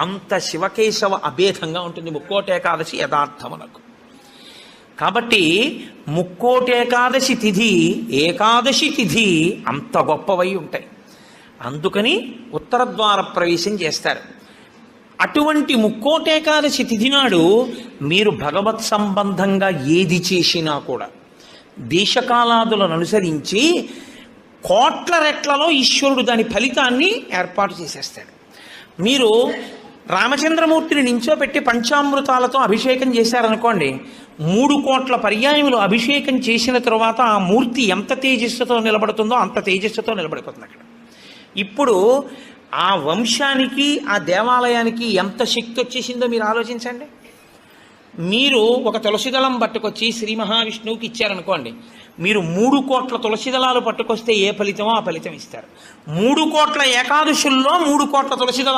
అంత శివకేశవ అభేదంగా ఉంటుంది ముక్కోటి ఏకాదశి యథార్థమునకు. కాబట్టి ముక్కోటి ఏకాదశి తిథి, ఏకాదశి తిథి అంత గొప్పవై ఉంటాయి. అందుకని ఉత్తర ద్వార ప్రవేశం చేస్తారు. అటువంటి ముక్కోటి ఏకాదశి తిథి నాడు మీరు భగవత్ సంబంధంగా ఏది చేసినా కూడా దేశకాలాదులను అనుసరించి కోట్ల రెట్లలో ఈశ్వరుడు దాని ఫలితాన్ని ఏర్పాటు చేసేస్తాడు. మీరు రామచంద్రమూర్తిని నించోపెట్టి పంచామృతాలతో అభిషేకం చేశారనుకోండి, 3 కోట్ల పర్యాయములు అభిషేకం చేసిన తరువాత ఆ మూర్తి ఎంత తేజస్సుతో నిలబడుతుందో అంత తేజస్సుతో నిలబడిపోతుంది అక్కడ. ఇప్పుడు ఆ వంశానికి ఆ దేవాలయానికి ఎంత శక్తి వచ్చేసిందో మీరు ఆలోచించండి. మీరు ఒక తులసిదళం పట్టుకొచ్చి శ్రీ మహావిష్ణువుకి ఇచ్చారనుకోండి, మీరు 3 కోట్ల తులసిదళాలు పట్టుకొస్తే ఏ ఫలితమో ఆ ఫలితం ఇస్తారు. 3 కోట్ల ఏకాదశుల్లో 3 కోట్ల తులసిదళాలు